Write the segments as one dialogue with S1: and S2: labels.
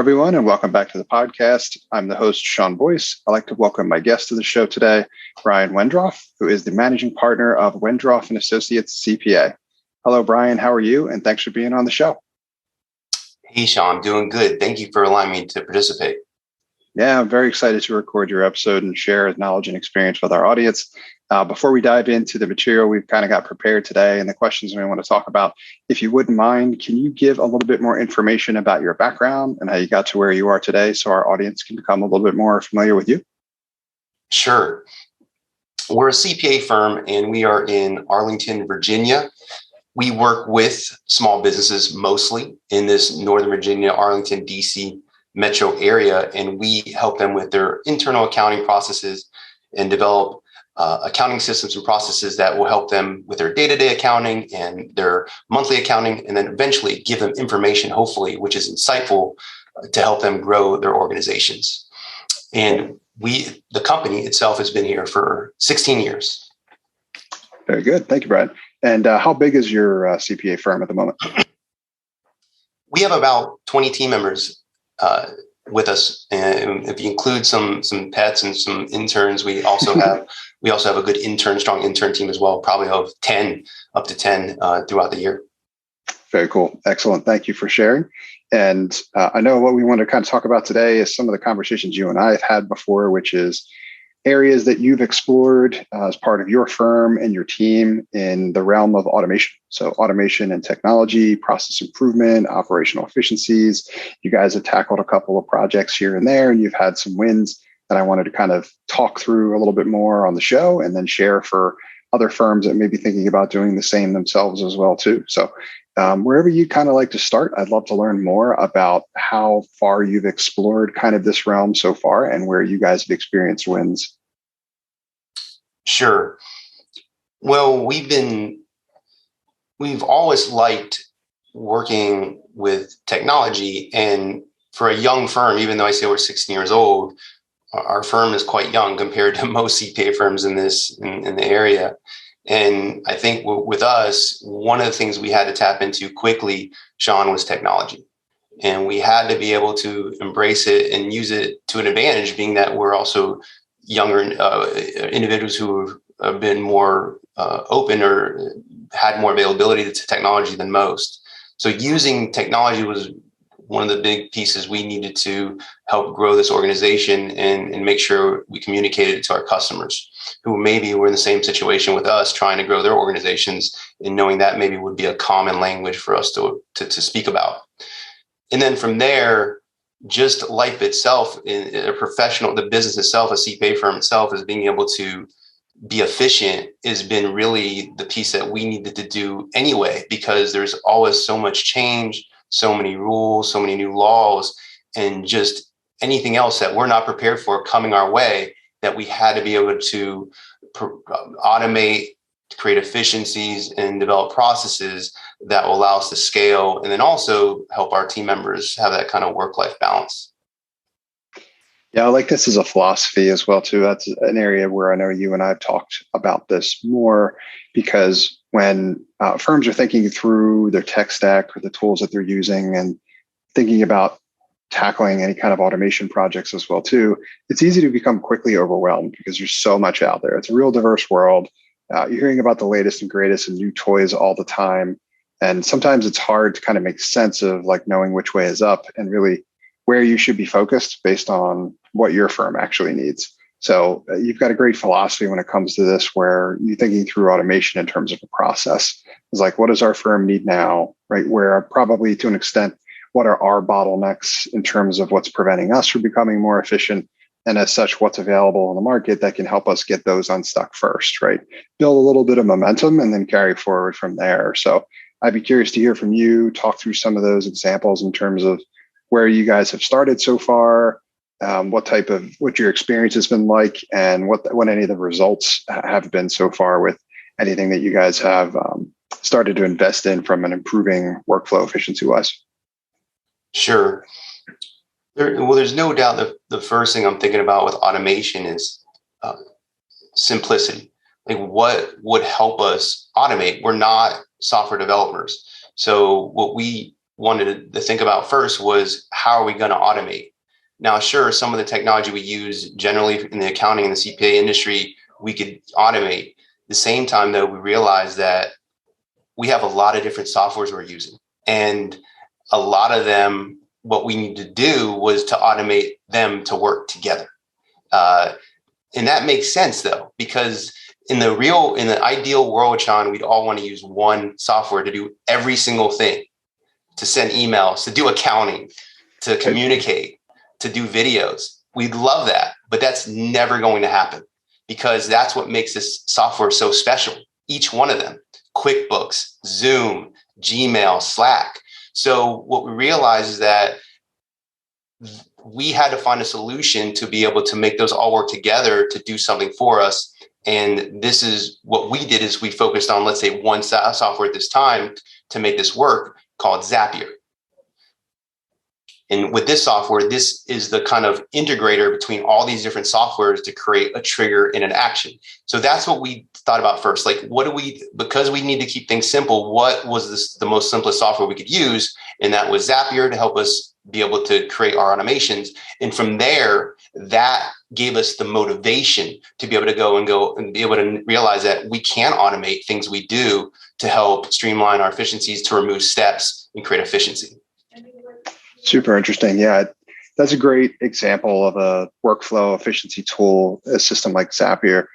S1: everyone, and welcome back to the podcast. I'm the host, Sean Boyce. I'd like to welcome my guest to the show today, Brian Wendroff, who is the managing partner of Wendroff Associates, CPA. Hello, Brian. How are you? And thanks for being on the show.
S2: Hey, Sean. Doing good. Thank you for allowing me to participate.
S1: Yeah, I'm very excited to record your episode and share knowledge and experience with our audience. Before we dive into the material we've kind of got prepared today and the questions we want to talk about, if you wouldn't mind, can you give a little bit more information about your background and how you got to where you are today so our audience can become a little bit more familiar with you?
S2: Sure. We're a CPA firm and we are in Arlington, Virginia. We work with small businesses mostly in this Northern Virginia, Arlington, DC metro area, and we help them with their internal accounting processes and develop accounting systems and processes that will help them with their day-to-day accounting and their monthly accounting, and then eventually give them information, hopefully, which is insightful to help them grow their organizations. And the company itself has been here for 16 years.
S1: Very good. Thank you, Brad. And how big is your CPA firm at the moment?
S2: We have about 20 team members with us, and if you include some pets and some interns, we also have a good strong intern team as well, probably of 10 up to 10 throughout the year.
S1: Very cool. Excellent. Thank you for sharing. And I know what we want to kind of talk about today is some of the conversations you and I have had before, which is areas that you've explored as part of your firm and your team in the realm of automation. So automation and technology, process improvement, operational efficiencies. You guys have tackled a couple of projects here and there, and you've had some wins that I wanted to kind of talk through a little bit more on the show and then share for other firms that may be thinking about doing the same themselves as well too. So wherever you kind of like to start, I'd love to learn more about how far you've explored kind of this realm so far and where you guys have experienced wins.
S2: Sure. Well, we've always liked working with technology, and for a young firm, even though I say we're 16 years old, our firm is quite young compared to most CPA firms in the area. And I think with us, one of the things we had to tap into quickly, Sean, was technology. And we had to be able to embrace it and use it to an advantage, being that we're also younger individuals who have been more open or had more availability to technology than most. So using technology was one of the big pieces we needed to help grow this organization and make sure we communicated it to our customers who maybe were in the same situation with us, trying to grow their organizations, and knowing that maybe would be a common language for us to speak about. And then from there, just life itself, in a professional, the business itself, a CPA firm itself, is being able to be efficient has been really the piece that we needed to do anyway, because there's always so much change, so many rules, so many new laws, and just anything else that we're not prepared for coming our way, that we had to be able to automate, create efficiencies, and develop processes that will allow us to scale, and then also help our team members have that kind of work-life balance.
S1: Yeah, I like this as a philosophy as well, too. That's an area where I know you and I have talked about this more, because when firms are thinking through their tech stack or the tools that they're using and thinking about tackling any kind of automation projects as well, too, it's easy to become quickly overwhelmed because there's so much out there. It's a real diverse world. You're hearing about the latest and greatest and new toys all the time. And sometimes it's hard to kind of make sense of like knowing which way is up and really where you should be focused based on what your firm actually needs. So you've got a great philosophy when it comes to this, where you're thinking through automation in terms of a process. It's like, what does our firm need now, right? Where probably to an extent, what are our bottlenecks in terms of what's preventing us from becoming more efficient? And as such, what's available in the market that can help us get those unstuck first, right? Build a little bit of momentum and then carry forward from there. So I'd be curious to hear from you, talk through some of those examples in terms of where you guys have started so far, what your experience has been like, and what any of the results have been so far with anything that you guys have started to invest in from an improving workflow efficiency wise.
S2: Sure. There's no doubt that the first thing I'm thinking about with automation is simplicity. Like, what would help us automate? We're not software developers. So what we wanted to think about first was, how are we going to automate? Now, sure, some of the technology we use generally in the accounting and the CPA industry, we could automate. At the same time, though, we realized that we have a lot of different softwares we're using. And a lot of them, what we need to do was to automate them to work together. And that makes sense, though, because in the ideal world, Sean, we'd all want to use one software to do every single thing, to send emails, to do accounting, to communicate, to do videos. We'd love that, but that's never going to happen, because that's what makes this software so special. Each one of them, QuickBooks, Zoom, Gmail, Slack. So what we realized is that we had to find a solution to be able to make those all work together to do something for us. And this is what we did, is we focused on, let's say, one software at this time to make this work, called Zapier. And with this software, this is the kind of integrator between all these different softwares to create a trigger and an action. So that's what we thought about first. Like, because we need to keep things simple, what was the most simplest software we could use? And that was Zapier, to help us be able to create our automations. And from there, that gave us the motivation to be able to go and be able to realize that we can automate things we do to help streamline our efficiencies, to remove steps and create efficiency.
S1: Super interesting. Yeah, that's a great example of a workflow efficiency tool, a system like Zapier,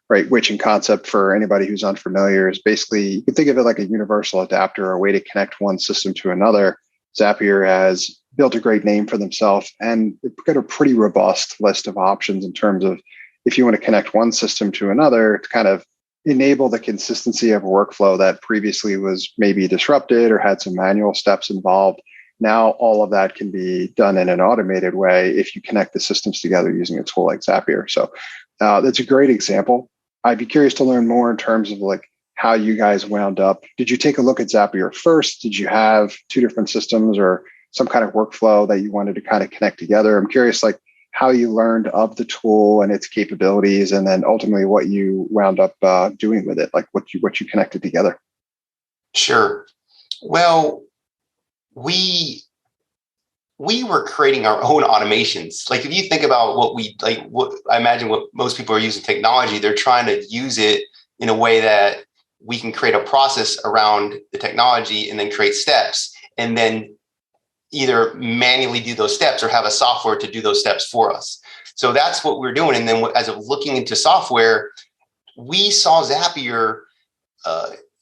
S1: right? Which in concept, for anybody who's unfamiliar, is basically, you can think of it like a universal adapter, or a way to connect one system to another. Zapier has built a great name for themselves, and they've got a pretty robust list of options in terms of, if you want to connect one system to another, to kind of enable the consistency of a workflow that previously was maybe disrupted or had some manual steps involved. Now, all of that can be done in an automated way if you connect the systems together using a tool like Zapier. So that's a great example. I'd be curious to learn more in terms of like how you guys wound up. Did you take a look at Zapier first? Did you have two different systems or some kind of workflow that you wanted to kind of connect together? I'm curious, like, how you learned of the tool and its capabilities, and then ultimately what you wound up doing with it, like what you connected together.
S2: Sure. Well, we were creating our own automations. Like, if you think about what I imagine what most people are using technology, they're trying to use it in a way that we can create a process around the technology and then create steps, and then either manually do those steps or have a software to do those steps for us. So that's what we're doing. And then as of looking into software, we saw Zapier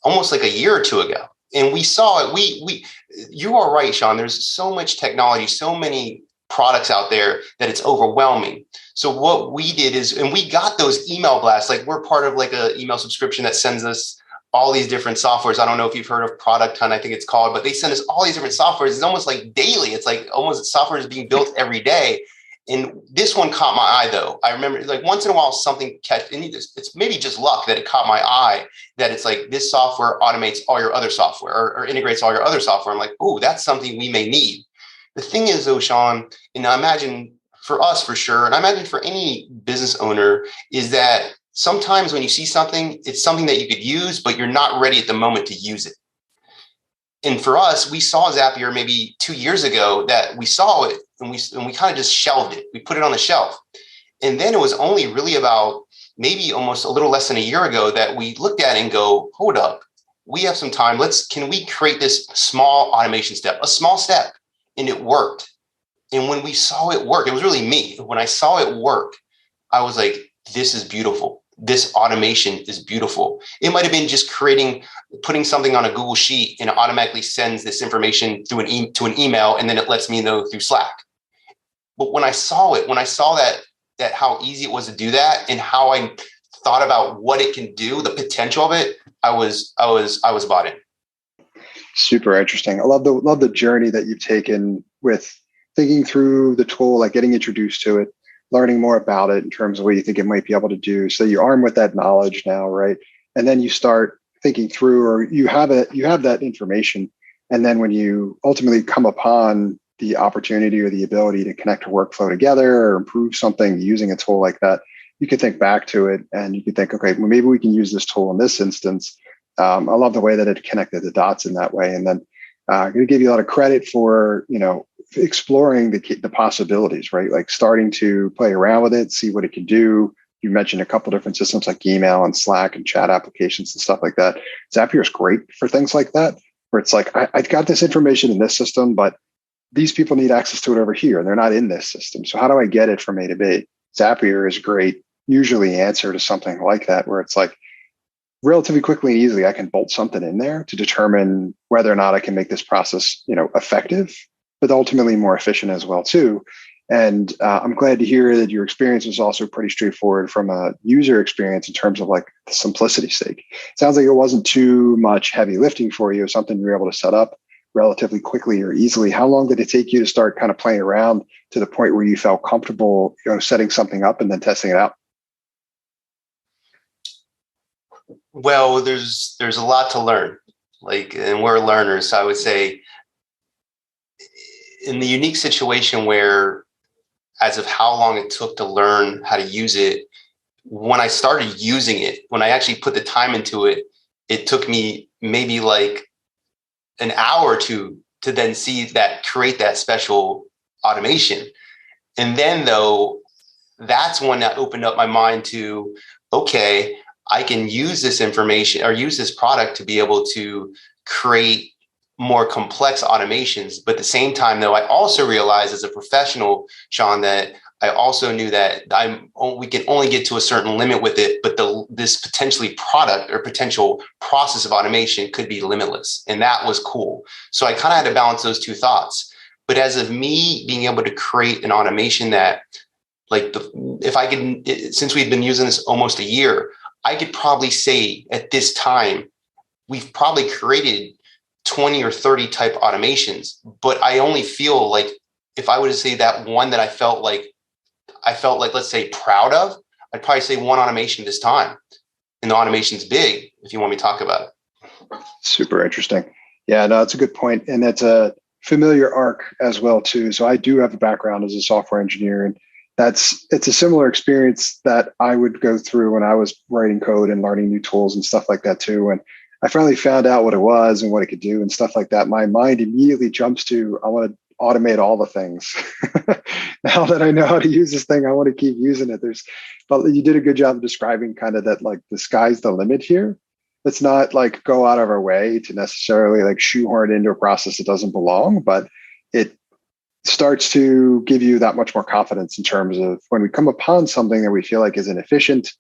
S2: almost like a year or two ago. And we saw it. You are right, Sean. There's so much technology, so many products out there that it's overwhelming. So what we did is, and we got those email blasts. Like, we're part of like an email subscription that sends us all these different softwares. I don't know if you've heard of Product Hunt, I think it's called, but they send us all these different softwares. It's almost like daily. It's like almost software is being built every day. And this one caught my eye, though. I remember, like, once in a while something and it's maybe just luck that it caught my eye, that it's like, this software automates all your other software, or integrates all your other software. I'm like, oh, that's something we may need. The thing is, though, Sean, and I imagine for us for sure, and I imagine for any business owner, is that sometimes when you see something, it's something that you could use, but you're not ready at the moment to use it. And for us, we saw Zapier maybe 2 years ago, that we saw it and we kind of just shelved it. We put it on the shelf. And then it was only really about maybe almost a little less than a year ago that we looked at it and go, hold up, we have some time. Can we create this small automation step, a small step? And it worked. And when we saw it work, it was really me. When I saw it work, I was like, this is beautiful. This automation is beautiful. It might have been just putting something on a Google Sheet, and it automatically sends this information through to an email, and then it lets me know through Slack. But when I saw that how easy it was to do that, and how I thought about what it can do, the potential of it, I was bought in.
S1: Super interesting. I love the journey that you've taken with thinking through the tool, like getting introduced to it, learning more about it in terms of what you think it might be able to do. So you're armed with that knowledge now, right? And then you start thinking through, or you have that information. And then when you ultimately come upon the opportunity or the ability to connect a workflow together or improve something using a tool like that, you can think back to it and you can think, okay, well, maybe we can use this tool in this instance. I love the way that it connected the dots in that way. And then I'm going to give you a lot of credit for, exploring the possibilities, right? Like starting to play around with it, see what it can do. You mentioned a couple different systems like email and Slack and chat applications and stuff like that. Zapier is great for things like that, where it's like, I've got this information in this system, but these people need access to it over here and they're not in this system. So how do I get it from A to B? Zapier is a great, usually answer to something like that, where it's like relatively quickly and easily, I can bolt something in there to determine whether or not I can make this process, effective, but ultimately more efficient as well too. And I'm glad to hear that your experience was also pretty straightforward from a user experience in terms of like the simplicity's sake. Sounds like it wasn't too much heavy lifting for you, something you were able to set up relatively quickly or easily. How long did it take you to start kind of playing around to the point where you felt comfortable, setting something up and then testing it out?
S2: Well, there's a lot to learn, and we're learners. So I would say in the unique situation where, as of how long it took to learn how to use it, when I started using it, when I actually put the time into it, it took me maybe like an hour or two to then create that special automation. And then though, that's when that opened up my mind to, okay, I can use this information or use this product to be able to create more complex automations. But at the same time, though, I also realized as a professional, Sean, that I also knew that we can only get to a certain limit with it, but this potentially product or potential process of automation could be limitless. And that was cool. So I kind of had to balance those two thoughts. But as of me being able to create an automation that, since we've been using this almost a year, I could probably say at this time, we've probably created 20 or 30 type automations, but I only feel like if I were to say that one that I felt like, let's say proud of, I'd probably say one automation this time. And the automation's big, if you want me to talk about it.
S1: Super interesting. Yeah, no, that's a good point. And it's a familiar arc as well too. So I do have a background as a software engineer, and it's a similar experience that I would go through when I was writing code and learning new tools and stuff like that too. And I finally found out what it was and what it could do and stuff like that. My mind immediately jumps to, I want to automate all the things. Now that I know how to use this thing, I want to keep using it. But you did a good job of describing kind of that, like the sky's the limit here. Let's not like go out of our way to necessarily like shoehorn into a process that doesn't belong, but it starts to give you that much more confidence in terms of when we come upon something that we feel like is inefficient.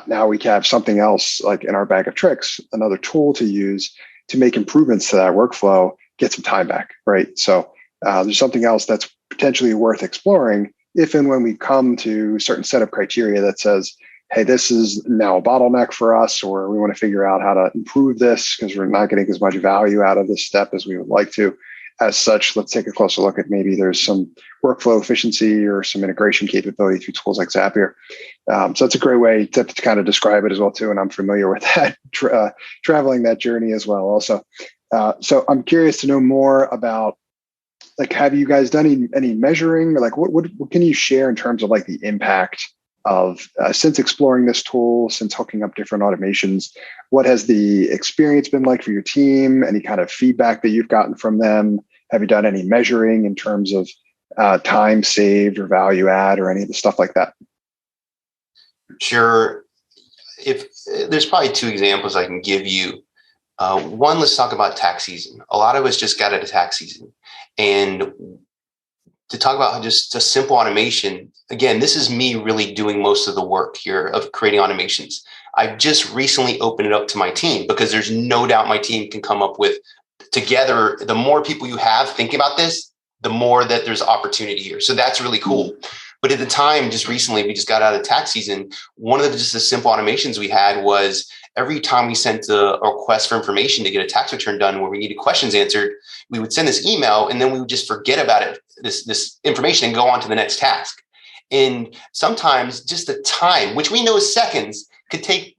S1: Now we can have something else like in our bag of tricks, another tool to use to make improvements to that workflow, get some time back, right? So there's something else that's potentially worth exploring if and when we come to a certain set of criteria that says, hey, this is now a bottleneck for us, or we want to figure out how to improve this because we're not getting as much value out of this step as we would like to. As such, let's take a closer look at maybe there's some workflow efficiency or some integration capability through tools like Zapier. So that's a great way to kind of describe it as well too. And I'm familiar with that, traveling that journey as well also. So I'm curious to know more about, like, have you guys done any measuring, or like what can you share in terms of like the impact of since exploring this tool, since hooking up different automations? What has the experience been like for your team? Any kind of feedback that you've gotten from them? Have you done any measuring in terms of time saved or value add or any of the stuff like that?
S2: Sure. If there's probably two examples I can give you. One, let's talk about tax season. A lot of us just got out of tax season. And to talk about just a simple automation, again, this is me really doing most of the work here of creating automations. I've just recently opened it up to my team because there's no doubt my team can come up with together. The more people you have thinking about this, the more that there's opportunity here. So that's really cool. But at the time, just recently, we just got out of tax season. One of the simple automations we had was every time we sent a request for information to get a tax return done where we needed questions answered, we would send this email and then we would just forget about it, this information, and go on to the next task. And sometimes just the time, which we know is seconds, could take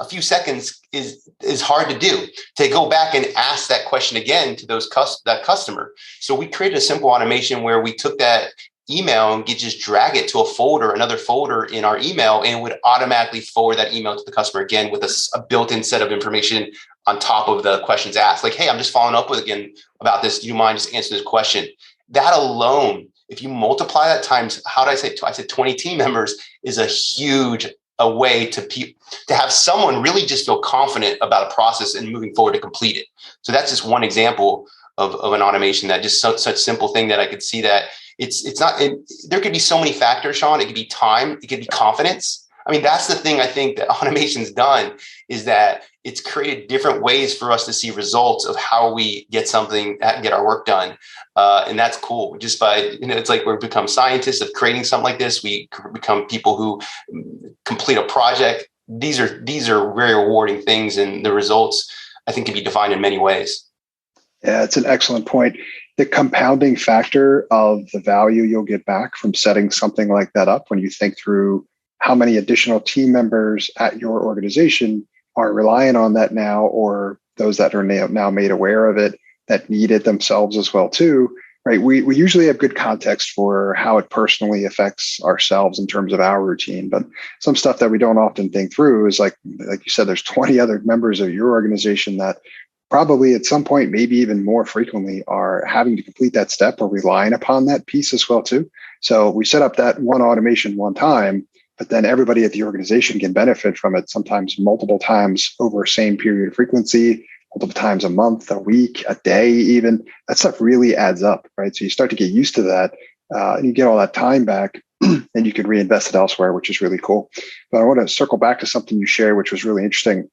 S2: a few seconds, is hard to do, to go back and ask that question again to that customer. So we created a simple automation where we took that email and could just drag it to a folder, another folder in our email, and would automatically forward that email to the customer again with a built-in set of information on top of the questions asked. Like, hey, I'm just following up with again about this. Do you mind just answering this question? That alone, if you multiply that times, I said 20 team members is a way to have someone really just feel confident about a process and moving forward to complete it. So that's just one example of an automation that just such simple thing that I could see that it's not, there could be so many factors, Sean. It could be time, it could be confidence. I mean, that's the thing I think that automation's done, is that it's created different ways for us to see results of how we get our work done. And that's cool. Just by, it's like we become scientists of creating something like this. We become people who complete a project. These are very rewarding things, and the results, I think, can be defined in many ways.
S1: Yeah, it's an excellent point. The compounding factor of the value you'll get back from setting something like that up, when you think through how many additional team members at your organization are relying on that now, or those that are now made aware of it that need it themselves as well too, right? We usually have good context for how it personally affects ourselves in terms of our routine, but some stuff that we don't often think through is like you said, there's 20 other members of your organization that probably at some point, maybe even more frequently, are having to complete that step or relying upon that piece as well too. So we set up that one automation one time, but then everybody at the organization can benefit from it sometimes multiple times over a same period of frequency, multiple times a month, a week, a day, even. That stuff really adds up, right? So you start to get used to that, and you get all that time back, and you can reinvest it elsewhere, which is really cool. But I want to circle back to something you shared, which was really interesting.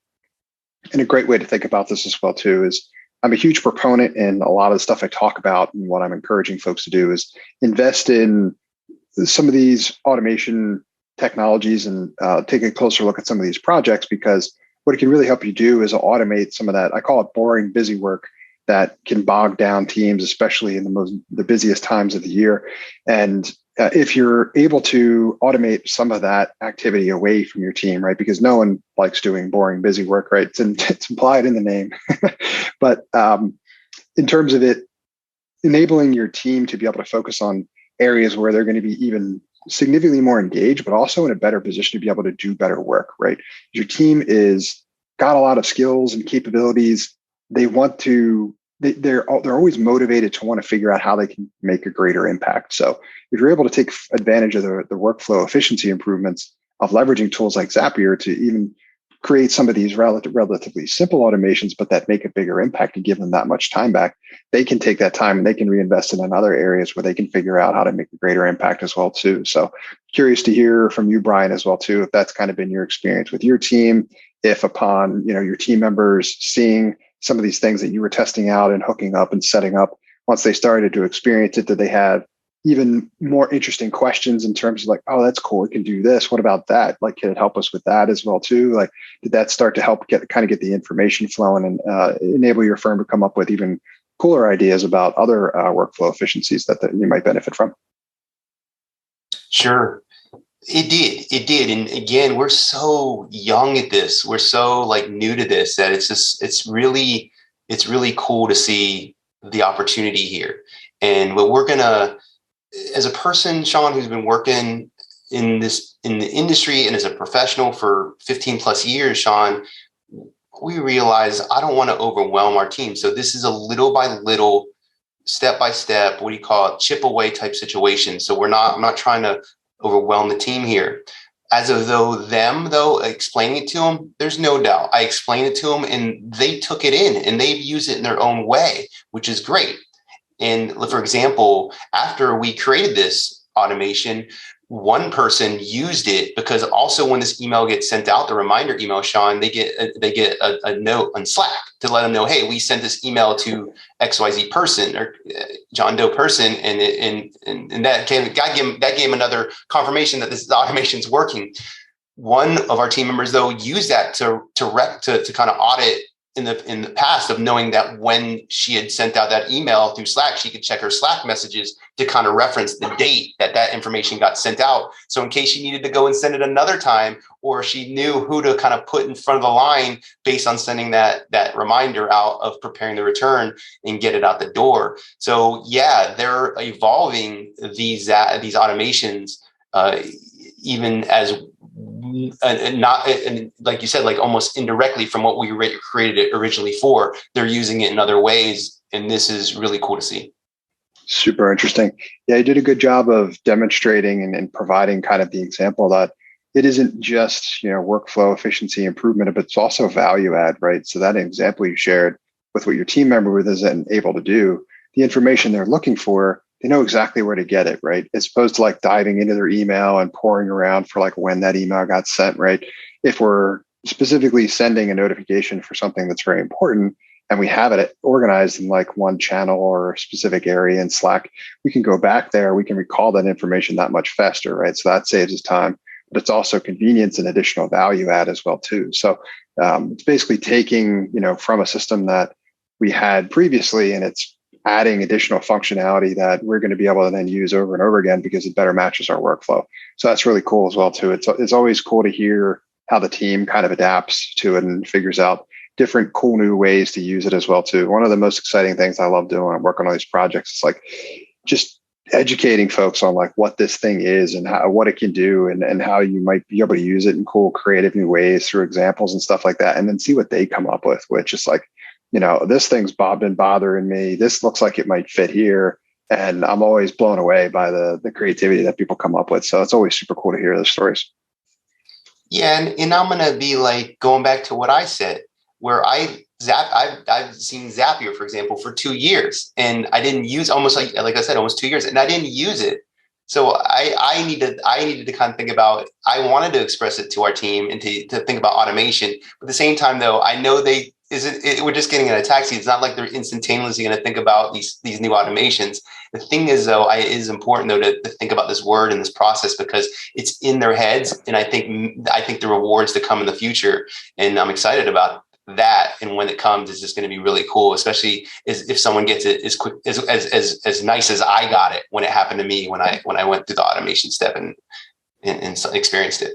S1: And a great way to think about this as well too is, I'm a huge proponent in a lot of the stuff I talk about, and what I'm encouraging folks to do is invest in some of these automation technologies and take a closer look at some of these projects, because what it can really help you do is automate some of that, I call it boring, busy work that can bog down teams, especially in the busiest times of the year. And if you're able to automate some of that activity away from your team, right? Because no one likes doing boring, busy work, right? It's implied in the name. But in terms of it, enabling your team to be able to focus on areas where they're going to be even significantly more engaged, but also in a better position to be able to do better work, right? Your team got a lot of skills and capabilities. They're always motivated to want to figure out how they can make a greater impact. So if you're able to take advantage of the workflow efficiency improvements of leveraging tools like Zapier to even create some of these relatively simple automations, but that make a bigger impact and give them that much time back, they can take that time and they can reinvest it in other areas where they can figure out how to make a greater impact as well too. So curious to hear from you, Brian, as well too, if that's kind of been your experience with your team, if upon your team members seeing some of these things that you were testing out and hooking up and setting up, once they started to experience it, did they have even more interesting questions in terms of like, oh, that's cool, we can do this. What about that? Like, can it help us with that as well too? Like, did that start to help get the information flowing and enable your firm to come up with even cooler ideas about other workflow efficiencies that you might benefit from?
S2: Sure. It did. And again, we're so young at this. We're so new to this that it's really cool to see the opportunity here. And what we're gonna, as a person, Sean, who's been working in the industry and as a professional for 15 plus years, Sean, we realize I don't want to overwhelm our team. So this is a little by little, step by step, what do you call it, chip away type situation. So I'm not trying to overwhelm the team here. As of explaining it to them, there's no doubt. I explained it to them and they took it in and they've used it in their own way, which is great. And for example, after we created this automation, one person used it because also when this email gets sent out, the reminder email, Sean, they get a note on Slack to let them know, hey, we sent this email to XYZ person or John Doe person, and that gave another confirmation that this automation is working. One of our team members though used that to kind of audit in the past of knowing that when she had sent out that email through Slack, she could check her Slack messages to kind of reference the date that information got sent out. So in case she needed to go and send it another time, or she knew who to kind of put in front of the line based on sending that reminder out of preparing the return and get it out the door. So yeah, they're evolving these automations even as and like you said, like almost indirectly from what we created it originally for, they're using it in other ways. And this is really cool to see.
S1: Super interesting. Yeah, you did a good job of demonstrating and providing kind of the example that it isn't just, workflow efficiency improvement, but it's also value add, right? So that example you shared with what your team member isn't able to do, the information they're looking for, they know exactly where to get it, right? As opposed to like diving into their email and pouring around for like when that email got sent, right? If we're specifically sending a notification for something that's very important, and we have it organized in like one channel or a specific area in Slack, we can go back there. We can recall that information that much faster, right? So that saves us time, but it's also convenience and additional value add as well too. So it's basically taking, from a system that we had previously, and it's adding additional functionality that we're going to be able to then use over and over again because it better matches our workflow. So that's really cool as well too. It's always cool to hear how the team kind of adapts to it and figures out different cool new ways to use it as well too. One of the most exciting things I love doing when I'm working on these projects is like just educating folks on like what this thing is and what it can do and how you might be able to use it in cool, creative new ways through examples and stuff like that. And then see what they come up with, which is like, this thing's been bothering me. This looks like it might fit here. And I'm always blown away by the creativity that people come up with. So it's always super cool to hear those stories.
S2: Yeah. And I'm going to be like going back to what I said, where I've seen Zapier, for example, for 2 years, and I didn't use almost like I said, almost 2 years, and I didn't use it. So I needed to kind of think about, I wanted to express it to our team and to think about automation. But at the same time, though, I know we're just getting in a taxi. It's not like they're instantaneously going to think about these new automations. The thing is, though, it is important though to think about this word and this process because it's in their heads, and I think the rewards to come in the future, and I'm excited about that. And when it comes, it's just going to be really cool, especially if someone gets it as quick as nice as I got it when it happened to me when I went through the automation step and experienced it.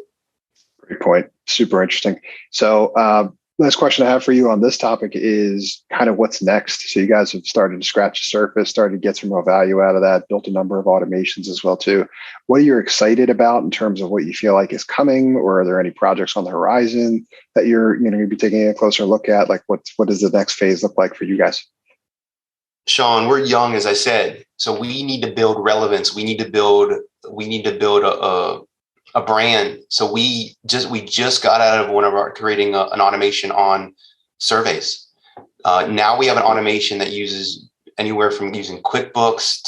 S1: Great point. Super interesting. So last question I have for you on this topic is kind of what's next. So you guys have started to scratch the surface, started to get some real value out of that, built a number of automations as well too. What are you excited about in terms of what you feel like is coming, or are there any projects on the horizon that you're going to be taking a closer look at? Like what does the next phase look like for you guys?
S2: Sean, we're young, as I said, so we need to build relevance. We need to build a brand. So we just got out of creating an automation on surveys. Now we have an automation that uses anywhere from using QuickBooks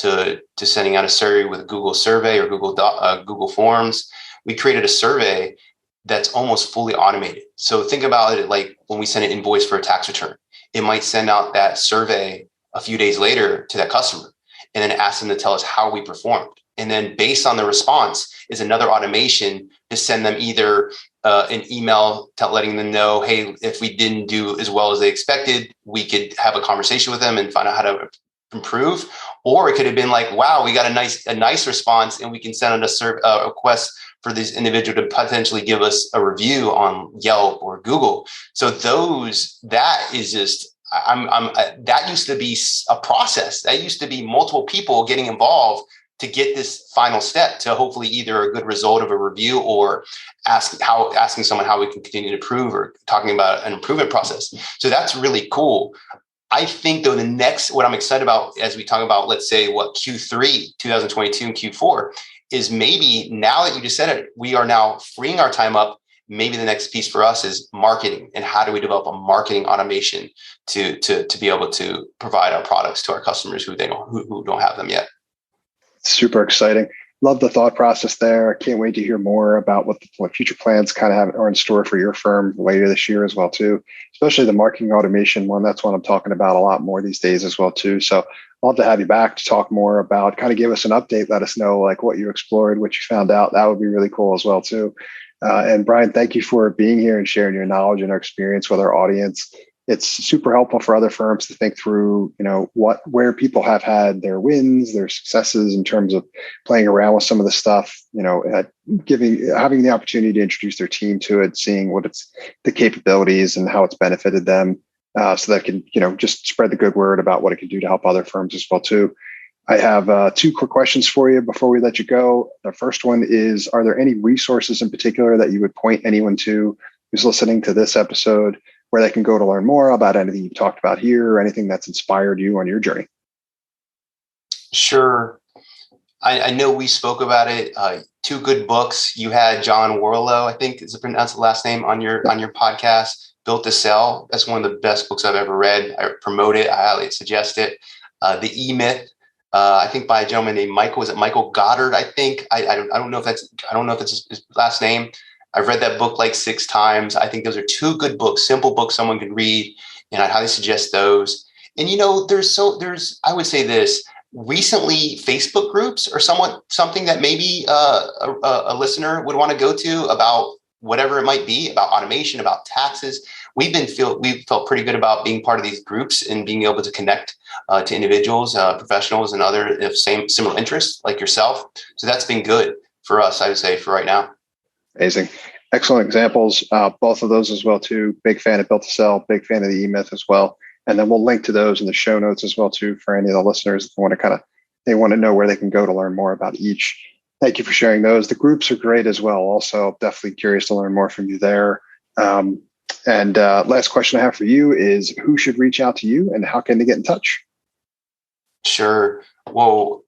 S2: to sending out a survey with Google Survey or Google Forms. We created a survey that's almost fully automated. So think about it like when we send an invoice for a tax return, it might send out that survey a few days later to that customer and then ask them to tell us how we performed. And then based on the response is another automation to send them either an email letting them know, hey, if we didn't do as well as they expected, we could have a conversation with them and find out how to improve. Or it could have been like, wow, we got a nice response, and we can send out a request for this individual to potentially give us a review on Yelp or Google. So that is just, that used to be a process. That used to be multiple people getting involved to get this final step to hopefully either a good result of a review or asking someone how we can continue to improve or talking about an improvement process. So that's really cool. I think though what I'm excited about as we talk about, let's say Q3, 2022 and Q4 is maybe now that you just said it, we are now freeing our time up. Maybe the next piece for us is marketing, and how do we develop a marketing automation to be able to provide our products to our customers who don't have them yet.
S1: Super exciting. Love the thought process there. Can't wait to hear more about what future plans kind of are in store for your firm later this year as well too, especially the marketing automation one. That's what I'm talking about a lot more these days as well too. So I'd love to have you back to talk more about, kind of give us an update, let us know like what you explored, what you found out. That would be really cool as well too. And Brian, thank you for being here and sharing your knowledge and our experience with our audience. It's super helpful for other firms to think through, where people have had their wins, their successes in terms of playing around with some of the stuff, having the opportunity to introduce their team to it, seeing what the capabilities and how it's benefited them, so that can, just spread the good word about what it can do to help other firms as well too. I have two quick questions for you before we let you go. The first one is, are there any resources in particular that you would point anyone to who's listening to this episode where they can go to learn more about anything you've talked about here or anything that's inspired you on your journey?
S2: Sure. I know we spoke about it. Two good books. You had John Warlow, I think is pronounced the last name on your podcast. Built to Sell. That's one of the best books I've ever read. I promote it. I highly suggest it. The E-Myth. I think by a gentleman named Michael. Is it Michael Goddard? I think. I don't know if it's his last name. I've read that book like 6 times. I think those are two good books, simple books someone can read, and I highly suggest those. And I would say this. Recently, Facebook groups are something that maybe a listener would want to go to about whatever it might be, about automation, about taxes. We've felt pretty good about being part of these groups and being able to connect to individuals, professionals, and other similar interests like yourself. So that's been good for us, I would say, for right now.
S1: Amazing. Excellent examples. Both of those as well, too. Big fan of Built to Sell, big fan of the E-Myth as well. And then we'll link to those in the show notes as well, too, for any of the listeners that they want to know where they can go to learn more about each. Thank you for sharing those. The groups are great as well. Also, definitely curious to learn more from you there. And last question I have for you is, who should reach out to you and how can they get in touch?
S2: Sure. Well,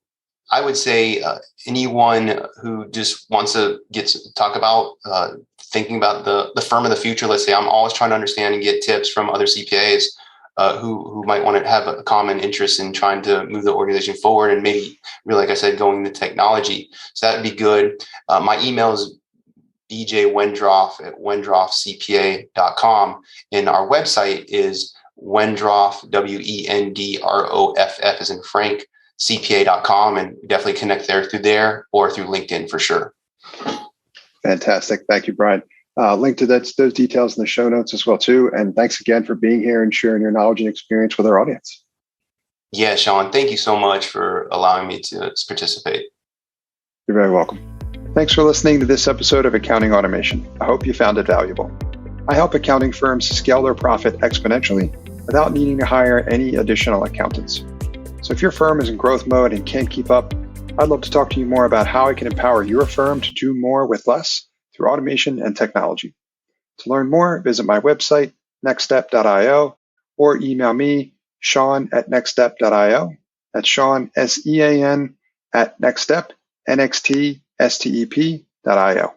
S2: I would say anyone who just wants to get to talk about thinking about the firm of the future. Let's say I'm always trying to understand and get tips from other CPAs who might want to have a common interest in trying to move the organization forward and maybe, really, like I said, going into technology. So that'd be good. My email is bjwendroff@wendroffcpa.com. And our website is Wendroff, Wendroff, as in Frank, CPA.com, and definitely connect through there or through LinkedIn for sure.
S1: Fantastic. Thank you, Brian. Link to those details in the show notes as well, too. And thanks again for being here and sharing your knowledge and experience with our audience.
S2: Yeah, Sean, thank you so much for allowing me to participate.
S1: You're very welcome. Thanks for listening to this episode of Accounting Automation. I hope you found it valuable. I help accounting firms scale their profit exponentially without needing to hire any additional accountants. So if your firm is in growth mode and can't keep up, I'd love to talk to you more about how I can empower your firm to do more with less through automation and technology. To learn more, visit my website, nextstep.io, or email me, Sean@nextstep.io. That's Sean, SEAN, @nextstep, NXTSTEP.io.